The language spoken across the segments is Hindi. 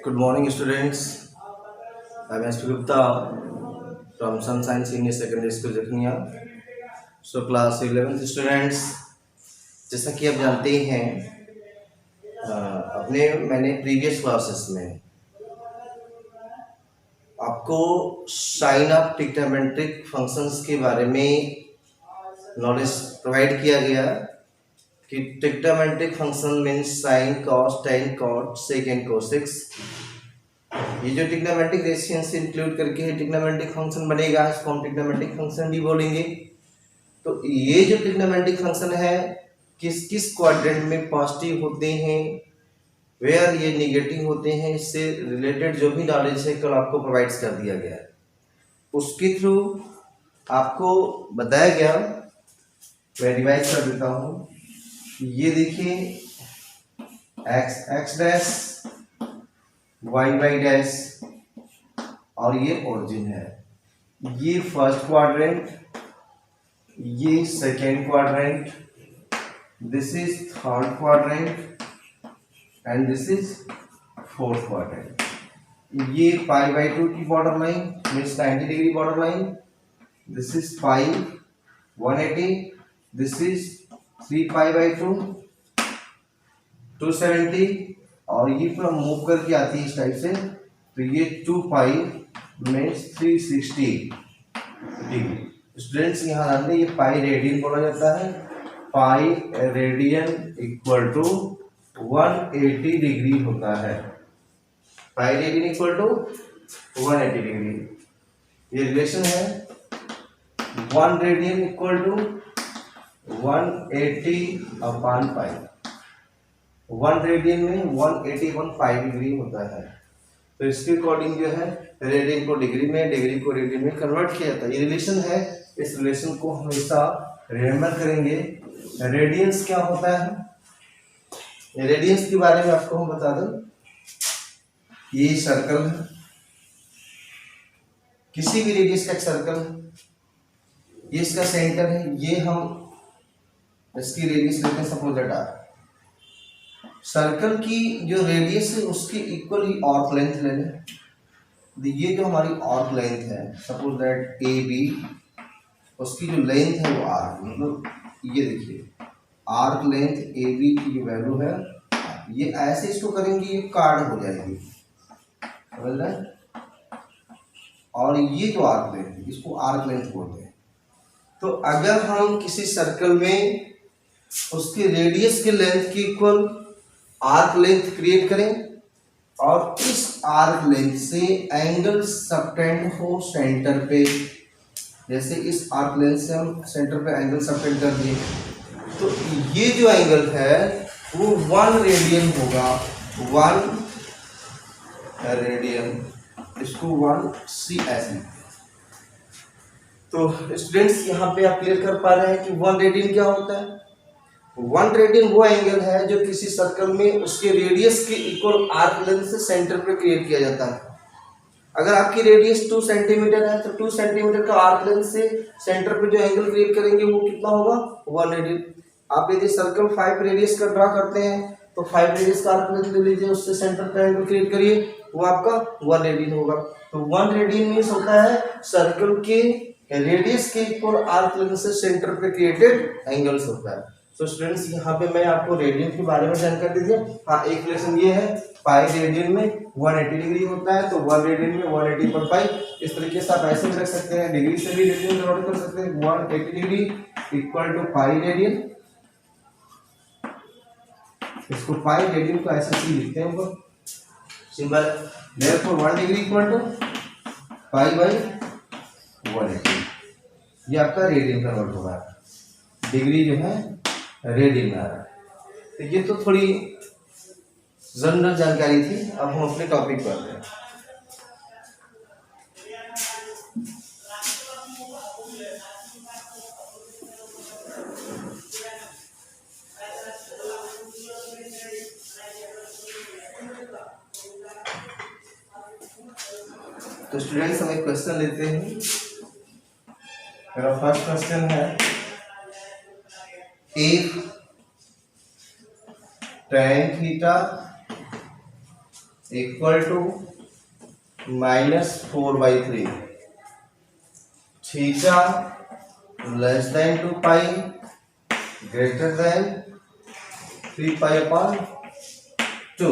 Good morning, students. I'm S. P. Gupta from Sun Science Senior Secondary School, Jakhnia. So, class 11th students, जैसा कि आप जानते ही हैं, मैंने प्रीवियस क्लासेस में आपको साइन ऑफ ट्रिग्नोमेट्रिक फंक्शंस के बारे में नॉलेज प्रोवाइड किया गया कि trigonometric function means sine, cos, tan, cot, second, cosec. ये जो ट्रिग्नोमेट्रिक रेशियो से इंक्लूड करके ट्रिग्नोमेट्रिक फंक्शन बनेगा, इसको हम ट्रिग्नोमेट्रिक फंक्शन भी बोलेंगे। तो ये जो ट्रिग्नोमेट्रिक फंक्शन है किस किस क्वाड्रेंट में पॉजिटिव होते हैं, वेयर ये निगेटिव होते हैं, इससे रिलेटेड जो भी नॉलेज है कल आपको प्रोवाइड कर दिया गया है। उसके थ्रू आपको बताया गया, मैं रिवाइज कर देता हूँ। ये देखिए X X dash, Y Y dash और ये ओरिजिन है। ये फर्स्ट क्वाड्रेंट, ये second quadrant, this is third quadrant and this is fourth quadrant. ये पाई बाई 2 की border line means 90 degree border line, this is pi 180, this is 3 pi by 2 270 और ये पूरा मूव करके आती है इस टाइप से। तो ये 2 पाई मीन्स 360 डिग्री। स्टूडेंट्स यहाँ ध्यान दें, ये पाई रेडियन बोला जाता है। Pi radian equal to 180 degree होता है। Pi radian equal to 180 degree. ये रिलेशन है 1 radian equal to 180 upon pi. 1 radian में 180.5 डिग्री होता है। तो इसके अकॉर्डिंग जो है रेडियन को डिग्री में, डिग्री को रेडियन में कन्वर्ट किया जाता है। ये रिलेशन है, इस रिलेशन को हमेशा रिमेम्बर करेंगे। रेडियंस क्या होता है, रेडियंस के बारे में आपको हम बता दें। ये सर्कल है, किसी भी रेडियस का एक सर्कल, ये इसका सेंटर है। ये हम इसकी रेडियस लेते हैं सपोज दैट आर। सर्कल की जो रेडियस है उसके इक्वल ही आर्क लेंथ ले लें। ये जो हमारी आर्क लेंथ है सपोज दैट ए बी, उसकी जो लेंथ है वो आर, मतलब ये देखिए आर्क लेंथ ए बी की जो वैल्यू है, ये ऐसे इसको करेंगे ये कार्ड हो जाएगी, समझ रहे हैं। और ये जो आर्क लेंथ है इसको आर्क लेंथ बोलते हैं। तो अगर हम किसी सर्कल में उसके रेडियस के लेंथ की इक्वल आर्क लेंथ क्रिएट करें और इस आर्क लेंथ से एंगल सबटेंड हो सेंटर पे, जैसे इस आर्क लेंथ से हम सेंटर पे एंगल सबटेंड कर दिए, तो ये जो एंगल है वो 1 रेडियन होगा। 1 रेडियन, इसको 1 सी ऐसे। तो स्टूडेंट्स यहाँ पे आप क्लियर कर पा रहे हैं कि 1 रेडियन क्या होता है। 1 रेडियन वो एंगल है जो किसी सर्कल में उसके रेडियस के इक्वल आर्क लेंथ से सेंटर पे क्रिएट किया जाता है। अगर आपकी रेडियस 2 सेंटीमीटर है तो 2 सेंटीमीटर का आर्क लेंथ से सेंटर पे जो एंगल क्रिएट करेंगे वो कितना होगा, 1 रेडियन। आप यदि सर्कल 5 रेडियस का ड्रा करते हैं तो 5 रेडियस का आर्क लेंथ ले लीजिए, उससे सेंटर पे एंगल क्रिएट करिए, वो आपका 1 रेडियन होगा। तो 1 रेडियन मीन्स होता है सर्कल के रेडियस के इक्वल आर्क लेंथ से सेंटर पे क्रिएटेड एंगल्स होता है। तो स्टूडेंट्स यहाँ पे मैं आपको रेडियन के बारे में जानकारी दे दिया। हाँ, एक रिलेशन ये है, पाई रेडियन में 180 डिग्री होता है, तो 1 रेडियन में 180/5। इस तरीके से आप ऐसे भी रख सकते हैं, डिग्री से भी रेडियन नोट कर सकते हैं। 180 degree equal to pi radian, इसको पाई रेडियन को ऐसे ही लिखते हैं ऊपर symbol. Therefore 1 degree equal to pi by 180। ये आपका रेडियन कन्वर्ट होगा, डिग्री जो है रेडियन में आ रहा है। तो ये तो थोड़ी जनरल जानकारी थी। अब हम अपने टॉपिक पर आते हैं। तो स्टूडेंट्स हम एक क्वेश्चन लेते हैं। मेरा फर्स्ट क्वेश्चन है, if tan theta equal to -4/3, theta less than 2 pi greater than 3 पाई/2,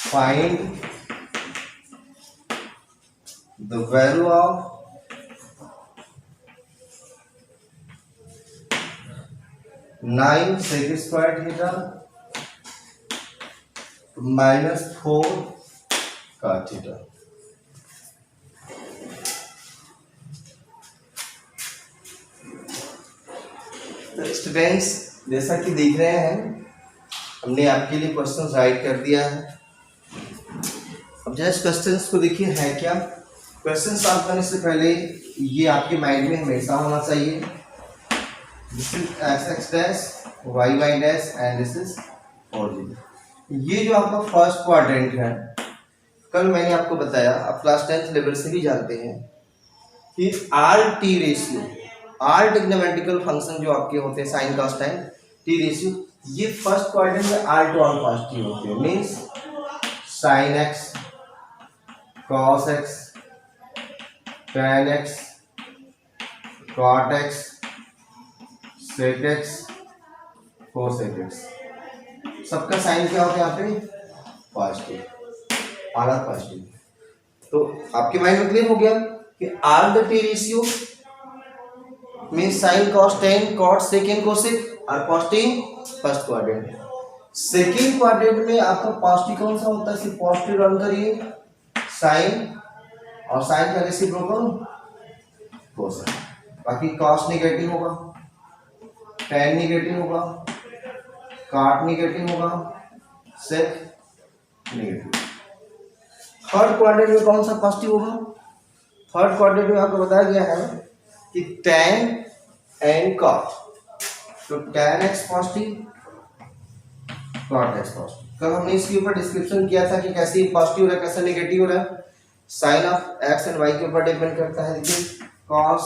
find the value of nine sec square theta -4 का थीटा। तो स्टूडेंट्स जैसा कि देख रहे हैं हमने आपके लिए क्वेश्चन राइट कर दिया है। अब जस्ट क्वेश्चंस को देखिए है क्या। क्वेश्चन सॉल्व करने से पहले ये आपके माइंड में हमेशा होना चाहिए, this is x dash y dash and this is origin. ये जो आपका फर्स्ट क्वाड्रेंट है, कल मैंने आपको बताया, आप क्लास 10th लेवल से भी जानते हैं कि are T ratio, or trigonometrical function जो आपके होते हैं sine cos time T ratio, ये फर्स्ट क्वाड्रेंट में r टू r पॉजिटिव होते हैं। Means sine x cos x tan x cot x sec x cosec x, सबका साइन क्या होता है यहाँ पे पॉजिटिव, आर पॉजिटिव। तो आपके माइंड में क्लियर हो गया कि are the T ratio mean sine cos tan cot second cosec और positive first quadrant. Second quadrant में आपका पॉजिटिव कौन सा होता है, सिर्फ पॉजिटिव रन करिए साइन, और साइन का रेसिप्रोकल कोसेक। बाकी कॉस नेगेटिव होगा, टेन नेगेटिव होगा, कॉट नेगेटिव होगा, सेक नेगेटिव। थर्ड क्वाड्रेंट में कौन सा पॉजिटिव होगा, थर्ड क्वाड्रेंट में आपको बताया गया है कि tan एंड cot, तो tan x positive cot x positive. कल हमने इसके ऊपर डिस्क्रिप्शन किया था कि कैसे पॉजिटिव हो रहा है कैसे नेगेटिव हो रहा है, sine of x and y के ऊपर डिपेंड करता है। देखिए cos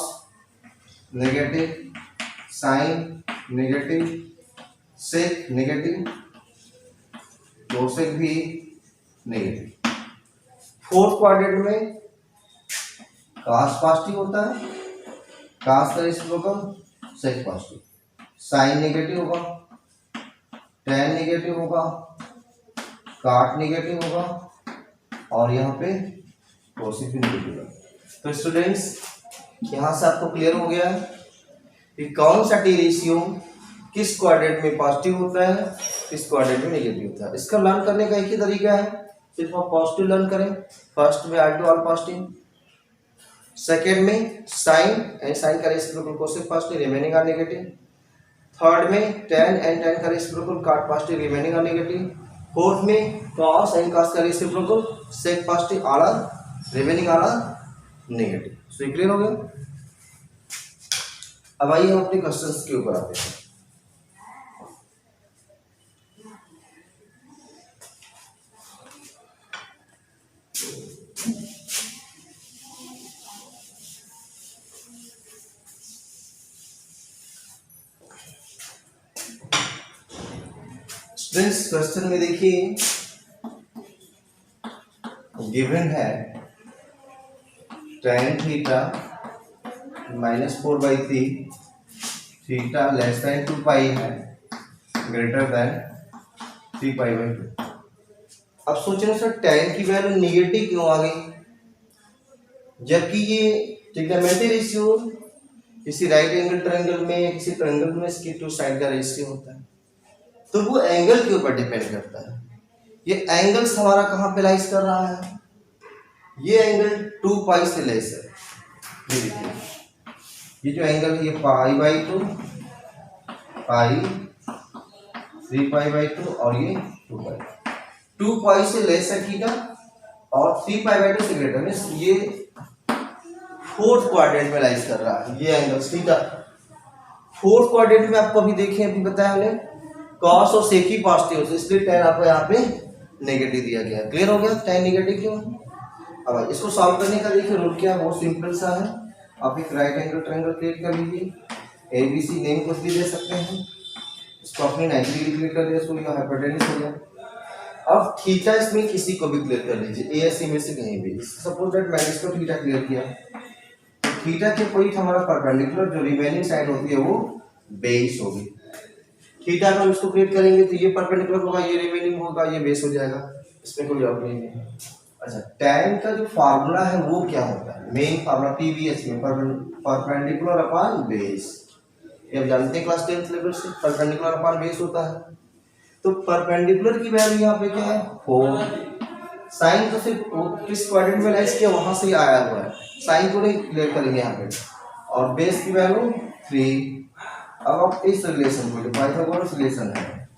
negative, sine negative, sec negative, cosec भी नेगेटिव। फोर्थ क्वाड्रेंट में cos पॉजिटिव होता है, cos का reciprocal sec positive, sine negative होगा, tan नेगेटिव होगा, cot नेगेटिव होगा, और यहाँ पे कोसेक भी नेगेटिव होगा। तो स्टूडेंट्स यहाँ से आपको क्लियर हो गया कि कौन सा टी रेशियो किस क्वाड्रेंट में पॉजिटिव होता है, किस क्वाड्रेंट में नेगेटिव होता है। इसका लर्न करने का एक ही तरीका है, सिर्फ आप पॉजिटिव लर्न करें। फर्स्ट में are to are positive, second में साइन एंड साइन का reciprocal cosec positive remaining are negative, third में टेन एंड टेन का reciprocal cot positive remaining are negative, fourth में कॉस एंड कॉस का reciprocal sec positive are remaining are negative. So clear हो गया। अब आइए हम अपने क्वेश्चंस के ऊपर आते हैं। फ्रेंड्स क्वेश्चन में देखिए गिवन है tan theta -4/3, theta less than 2 पाई है ग्रेटर देन 3 पाई/2। अब सोच रहे सर tan की वैल्यू निगेटिव क्यों आ गई, जबकि ये ट्रिग्नोमेट्रिक रेशियो किसी राइट एंगल ट्रायंगल में किसी ट्रायंगल में इसकी टू साइड का रेशियो होता है, तो वो एंगल के ऊपर डिपेंड करता है। ये एंगल्स हमारा कहाँ पे लाइज कर रहा है, ये एंगल 2 पाई से लेस है। ये देखिए ये जो एंगल है ये π/2 पाई 3π/2 और ये 2 पाई, 2 पाई से लेस है थीटा और 3π/2 से ग्रेटर है। ये फोर्थ क्वाड्रेंट में लाइज कर रहा है ये एंगल थीटा। फोर्थ क्वाड्रेंट में आपको अभी देखें अभी बताया हमने कॉस और सेक ही पॉजिटिव है, इसलिए tan आपको यहाँ पे नेगेटिव दिया गया है। क्लियर हो गया tan नेगेटिव क्यों। अब इसको सॉल्व करने का देखिए रूल क्या है, बहुत सिंपल सा है। आप एक राइट एंगल ट्रायंगल क्रिएट कर लीजिए, ABC नेम कुछ भी दे सकते हैं, इसको अपनी 90 डिग्री क्रिएट कर दिया, इसको हाइपोटेन्यूज हो गया। अब थीटा इसमें किसी को भी क्लियर कर लीजिए, ए या सी में से कहीं भी। सपोज दैट मैंने इसको थीटा क्लियर किया, तो थीटा के पॉइंट हमारा परपेंडिकुलर, जो रिमेनिंग साइड होती है वो बेस होगी। थीटा का हम इसको क्रिएट करेंगे तो ये परपेंडिकुलर होगा, ये रिमेनिंग होगा, ये बेस हो जाएगा, इसमें कोई डाउट नहीं है। अच्छा, tan का जो फार्मूला है वो क्या होता है? मेन फार्मूला पीवीएच में परपेंडिकुलर अपॉन बेस, ये आप जानते हैं क्लास 10th लेवल से, परपेंडिकुलर अपॉन बेस होता है। तो परपेंडिकुलर की वैल्यू यहाँ पे क्या है? 4। साइन तो सिर्फ किस क्वाड्रेंट में लाइज किया वहां से ही आया हुआ है, साइन को नहीं क्लियर करेंगे यहाँ पे। और बेस की वैल्यू 3। अब आप इस रिलेशन को, जो पाइथागोरस रिलेशन है,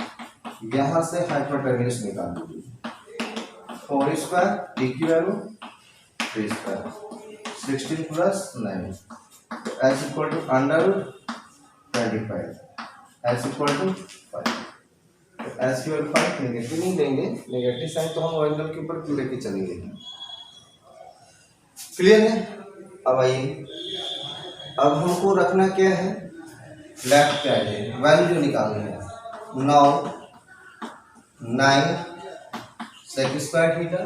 यहाँ से हाइपोटेन्यूज निकाल दीजिए। 4 स्क्वायर, डी की value 3 square, 16 plus 9 S equal to under 25, S equal to 5। S की वैल्यू 5, नेगेटिव नहीं देंगे, नेगेटिव साइन तो हम एंगल के ऊपर लेके चलेंगे। क्लियर है? अब आइए, अब हमको रखना क्या है? लेफ्ट क्या है? वैल्यू जो निकालनी है, 9 सेक स्क्वायर थीटा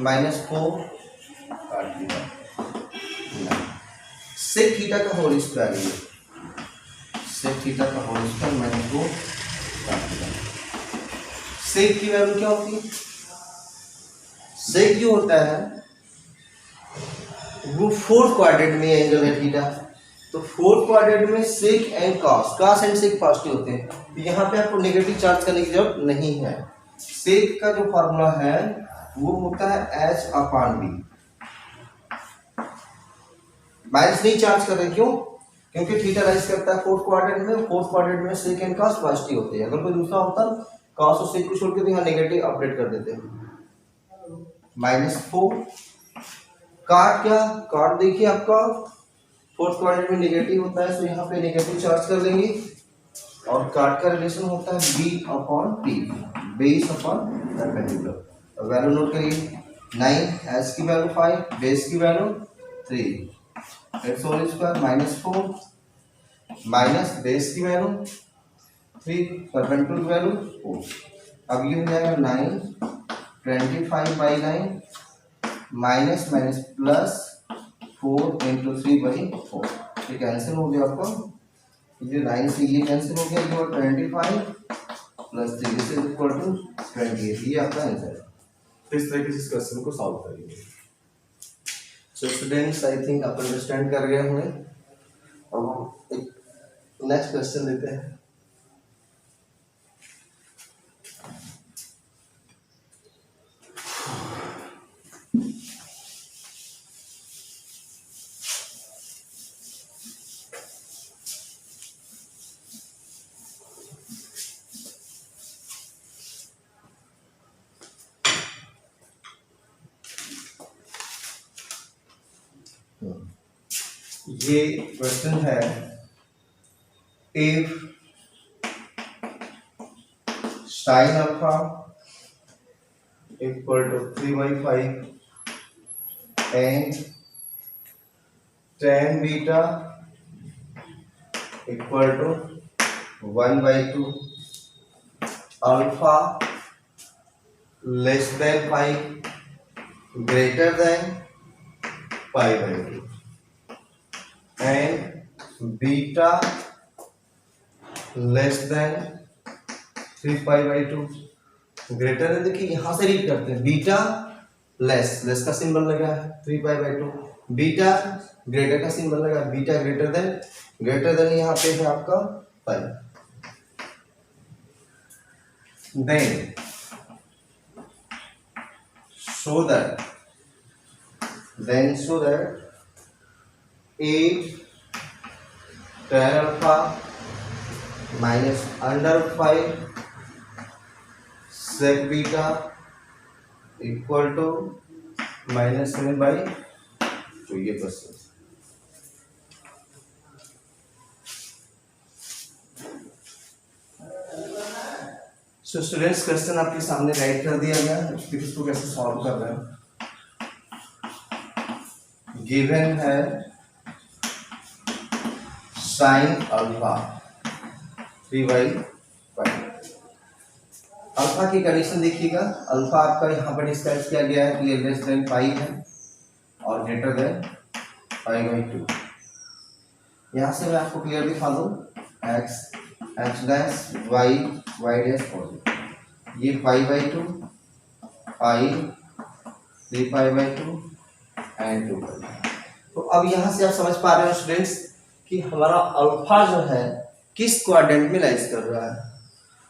माइनस 4 काट थीटा, सेक थीटा का होल स्क्वायर, ये सेक थीटा का होल स्क्वायर माइनस 4 काट थीटा। सेक की वैल्यू क्या होती है? सेक जो होता है वो 4th क्वाड्रेंट में एंगल है थीटा, तो 4th क्वाड्रेंट में sec and cos and sec positive होते हैं, तो यहाँ पे आपको नेगेटिव चार्ज करने की जरूरत नहीं है। सेक का जो फॉर्मूला है वो होता है एच अपॉन बी। माइनस नहीं चार्ज कर रहे, क्यों? क्योंकि थीटा राइज करता है 4th क्वाड्रेंट में, 4th क्वाड्रेंट में सेक एंड कॉस पॉजिटिव होते हैं। अगर कोई दूसरा होता कॉस और सेक को छोड़ के तो यहाँ नेगेटिव अपडेट कर देते हैं। -4 काट, क्या काट देखिए आपका 4th क्वाड्रेंट में नेगेटिव होता है, तो यहाँ पे नेगेटिव चार्ज कर लेंगे। और काट का रिलेशन होता है B upon P, base upon perpendicular. Value note करिए, 9 एस की वैल्यू 5, बेस की value 3, X whole square minus 4 minus base की वैल्यू 3, परपेंडिकुलर की वैल्यू 4। अब ये हो जाएगा 9 25/9 माइनस माइनस प्लस 4 इंटू 3/4, ये कैंसिल हो गया आपका, ये 9 से ये कैंसिल हो गया, ये 25 प्लस 3 इज इक्वल टू 28, ये आपका आंसर है। तो इस तरीके से इस क्वेश्चन को सॉल्व करेंगे। सो स्टूडेंट्स, आई थिंक आप अंडरस्टैंड कर गए होंगे। अब हम एक नेक्स्ट क्वेश्चन लेते हैं। ये क्वेश्चन है, if sine alpha equal to 3/5 and tan beta equal to 1/2, alpha less than 5 greater than 5/2 and beta less than 3π/2 greater है। देखिए यहां से रीड करते हैं, बीटा लेस का सिंबल लगा है 3π/2, बीटा ग्रेटर का सिंबल लगा, बीटा ग्रेटर देन यहाँ पे है आपका 5। Then so that 8 tan alpha minus under 5 sec beta equal to -7/2, ये क्वेश्चन। सो स्टूडेंट्स, क्वेश्चन आपके सामने राइट कर दिया गया, फिर इसको कैसे सॉल्व कर रहे हैं। गिवन है साइन अल्फा 3/5, अल्फा की कंडीशन देखिएगा, अल्फा आपका यहाँ पर डिस्क्राइब किया गया है कि ये लेस देन पाई है और ग्रेटर देन π/2। यहाँ से मैं आपको क्लियर दिखा दूँ, x डैश y डैश और ये π/2 पाई 3π/2 एंड 2। तो अब यहाँ से आप समझ पा रहे हो स्टूडेंट्स कि हमारा अल्फा जो है किस क्वाड्रेंट में लाइज कर रहा है।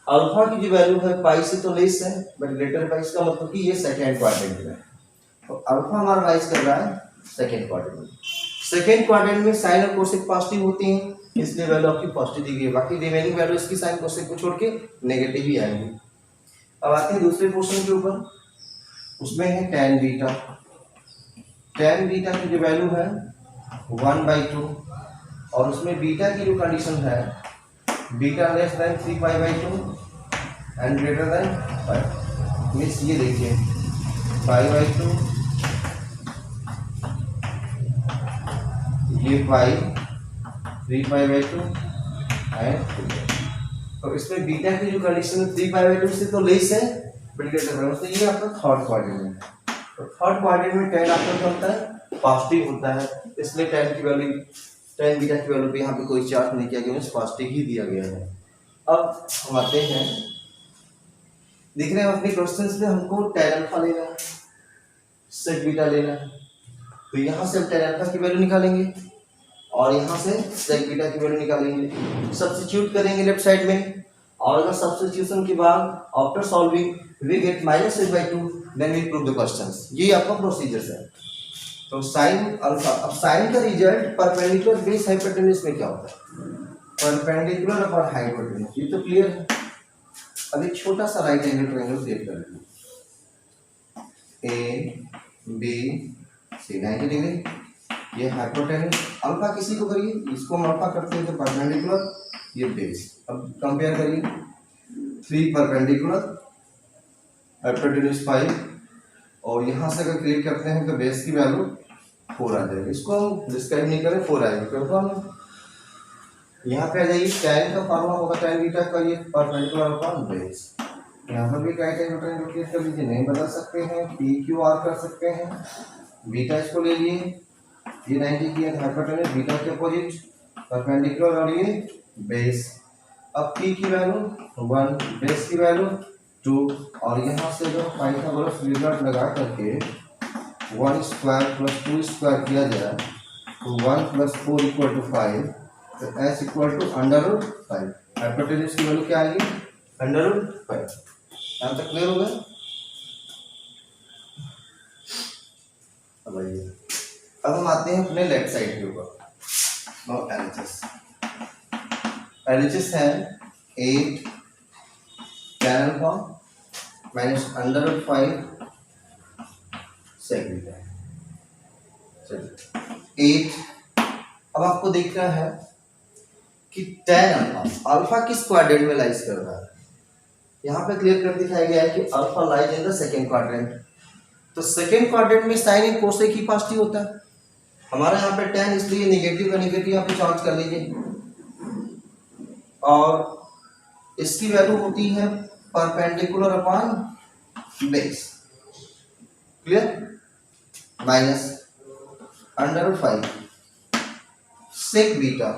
अल्फा की जो वैल्यू है पाई से तो लेस है बट ग्रेटर पाई, इसका मतलब कि ये सेकेंड क्वाड्रेंट में है। तो अल्फा हमारा लाइज कर रहा है सेकेंड क्वाड्रेंट में। सेकेंड क्वाड्रेंट में साइन और कोसेक पॉजिटिव होती हैं, इसलिए वैल्यू आपकी पॉजिटिव दी गई है। बाकी रिमेनिंग वैल्यू इसकी साइन कोसेक को छोड़ के नेगेटिव ही आएंगी। अब आते हैं दूसरे क्वेश्चन के ऊपर, उसमें है tan बीटा। tan बीटा की जो वैल्यू है 1/2 और उसमें बीटा की जो कंडीशन है beta less than 3π/2 and greater than 5। Means ये देखिए π/2 ये पाई 3π/2 एंड 2। तो इसमें बीटा की जो कंडीशन 3π/2 से तो लेस है बट ग्रेटर है, तो ये आपका थर्ड क्वाड्रेंट में है। तो थर्ड क्वाड्रेंट में tan आपका क्या होता है, पॉजिटिव होता है, इसलिए tan की वैल्यू, tan बीटा की वैल्यू पे यहाँ पे कोई चार्ट नहीं किया गया, पॉजिटिव ही दिया गया है। अब हम आते हैं, देख रहे हैं अपने क्वेश्चंस में हमको tan अल्फा लेना है, sec बीटा लेना है, तो यहाँ से हम tan अल्फा की वैल्यू निकालेंगे और यहाँ से sec बीटा की वैल्यू निकालेंगे, सब्स्टिट्यूट करेंगे लेफ्ट साइड में, और अगर सब्स्टिट्यूशन के बाद after solving we get -h/2 then we prove the questions. ये आपका प्रोसीजर है। तो साइन अल्फा, अब साइन का रिजल्ट परपेंडिकुलर बेस हाइपोटेन्यूज में क्या होता है, परपेंडिकुलर अपॉन हाइपोटेन्यूज, ये तो क्लियर है। अब एक छोटा सा राइट एंगल ट्रायंगल क्रिएट कर लेंगे, ए बी सी 90 डिग्री, ये हाइपोटेन्यूज। अल्फा किसी को करिए, इसको हम अल्फा करते हैं तो परपेंडिकुलर, ये बेस। अब कंपेयर करिए 3 परपेंडिकुलर हाइपोटेन्यूज 5 और यहाँ से अगर क्रिएट करते हैं तो बेस की वैल्यू 4 आ जाएगी। इसको हम डिस्क्राइब नहीं करें, 4 आएगी, क्योंकि हम यहाँ पे आ जाइए tan का फॉर्मूला होगा tan बीटा का, ये परपेंडिकुलर अपॉन बेस। यहाँ पर भी राइट एंगल ट्रायंगल क्रिएट कर लीजिए, नहीं बदल सकते हैं, PQR कर सकते हैं, बीटा इसको ले लिए, ये 90 की है हाइपोटेन्यूज, बीटा के अपोजिट परपेंडिकुलर और ये बेस। अब P की वैल्यू 1, बेस की वैल्यू 2 और यहाँ से जो पाइथागोरस रिजल्ट लगा करके 1 स्क्वायर प्लस 2 स्क्वायर किया जाए तो 1 + 4 = 5, तो s = √5। हाइपोटेन्यूज की वैल्यू क्या आएगी, √5। यहाँ तक क्लियर हो गया। अब आइए, अब हम आते हैं अपने लेफ्ट साइड के ऊपर। नाउ LHS है 8 tan अल्फा -√5 sec बीटा। 8। अब आपको देखना है कि tan अल्फा किस क्वाड्रेंट में लाइज कर रहा है। यहाँ पे क्लियर कर दिखाया गया है कि alpha lies in the second quadrant. तो सेकेंड क्वाड्रेंट में साइन एंड कोसेक ही पॉजिटिव होता है। हमारा यहाँ पे tan, इसलिए नेगेटिव का नेगेटिव यहाँ पे चार्ज कर लीजिए, और इसकी वैल्यू होती है परपेंडिकुलर अपॉन बेस, क्लियर, -√5 सेक बीटा।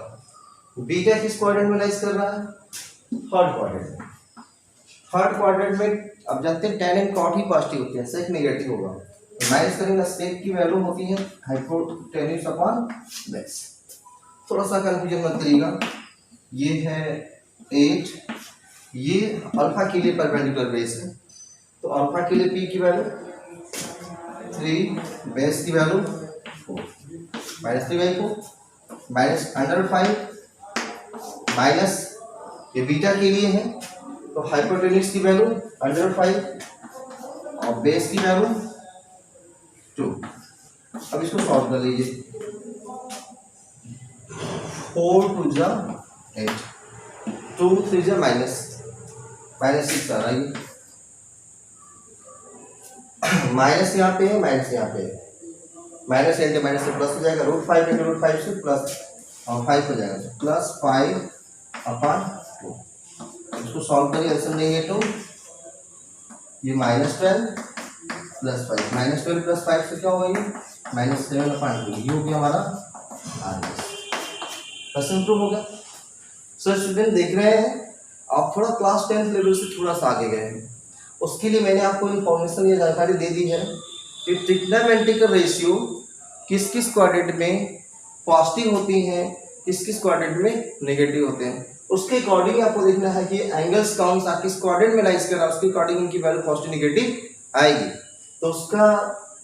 बीटा किस क्वाड्रेंट में लाइज कर रहा है, थर्ड क्वाड्रेंट में। थर्ड क्वाड्रेंट में अब जानते हैं tan and cot he positive होते हैं, सेक नेगेटिव होगा, तो माइनस करेंगे, सेक की वैल्यू होती है हाइपोटेन्यूज अपॉन बेस। थोड़ा सा कंफ्यूजन मत करिएगा, ये है 8, ये अल्फा के लिए परपेंडिकुलर बेस है, तो अल्फा के लिए P की वैल्यू 3, बेस की वैल्यू 4, -3/4 -√5 माइनस ये बीटा के लिए है, तो हाइपोटेन्यूज की वैल्यू √5 और बेस की वैल्यू 2। अब इसको सॉल्व कर लीजिए, 4 × 2 = 8, 2 × 3 = -6 आ रहा है। माइनस यहाँ पे है, माइनस यहाँ पे है, माइनस इंटू माइनस से प्लस हो जाएगा, √5 × √5 से प्लस 5 हो जाएगा, +5/4। इसको सॉल्व करिए, आंसर देंगे तो ये -12 प्लस 5, -12 प्लस 5 से क्या होगा ये -7/2, ये हो गया हमारा RHS। क्वेश्चन प्रूव हो गया। सो स्टूडेंट देख रहे हैं आप थोड़ा क्लास 10th लेवल से थोड़ा सा आगे गए हैं। उसके लिए मैंने आपको इन्फॉर्मेशन या जानकारी दे दी है कि ट्रिग्नोमेट्रिक रेशियो किस किस क्वाड्रेंट में पॉजिटिव होती हैं, किस किस क्वाड्रेंट में नेगेटिव होते हैं। उसके अकॉर्डिंग आपको देखना है कि एंगल्स कौन सा किस क्वाड्रेंट में लाइज कर रहा है, उसके अकॉर्डिंग इनकी वैल्यू पॉजिटिव नेगेटिव आएगी। तो उसका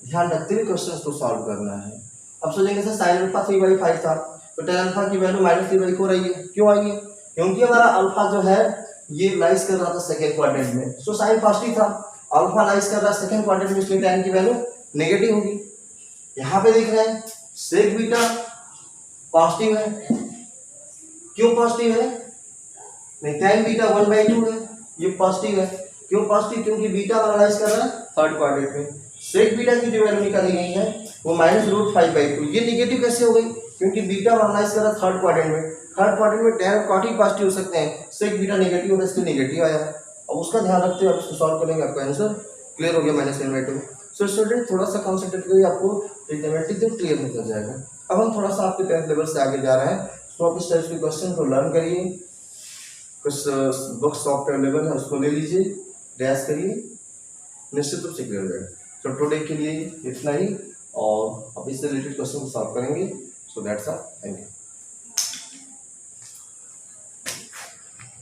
ध्यान रखते हुए क्वेश्चन को सॉल्व करना है। अब सोचेंगे सर साइन अल्फा 3/5 था, तो tan अल्फा की वैल्यू -3/4 आई है। क्यों आई है? क्योंकि हमारा अल्फा जो है ये लाइज कर रहा था सेकेंड क्वाड्रेंट में, सो साइन पॉजिटिव था, अल्फा लाइज कर रहा है सेकेंड क्वाड्रेंट में, इसलिए tan की वैल्यू नेगेटिव होगी। यहाँ पे देख रहे हैं सेक बीटा पॉजिटिव है। क्यों पॉजिटिव है? नहीं, tan बीटा 1/2 है, ये पॉजिटिव है। क्यों पॉजिटिव? क्योंकि बीटा एनालाइज कर रहा है थर्ड क्वाड्रेंट में। सेक बीटा की जो वैल्यू निकाली गई है वो -√5/2। ये नेगेटिव कैसे हो गई? क्योंकि बीटा एनालाइज कर रहा है थर्ड क्वाड्रेंट में, थर्ड क्वाड्रेंट में tan क्वाड्रेंट पॉजिटिव हो सकते हैं, सेक बीटा नेगेटिव होगा, इसलिए नेगेटिव आया। अब उसका ध्यान रखते हुए आप इसको सॉल्व करेंगे, आपका आंसर क्लियर हो गया -7/2। सो स्टूडेंट थोड़ा सा कॉन्सेंट्रेट करिए, आपको ट्रिग्नोमेट्री तो क्लियर निकल जाएगा। अब हम थोड़ा सा आपके 10th लेवल से आगे जा रहे हैं, तो आप इस टाइप के क्वेश्चन को लर्न करिए। कुछ बुक सॉफ्टवेयर लेवल है उसको ले लीजिए, प्रयास करिए, निश्चित रूप से क्लियर हो जाएगा। तो टुडे के लिए इतना ही, और अब इससे रिलेटेड क्वेश्चन को सॉल्व करेंगे। So that's all, thank you.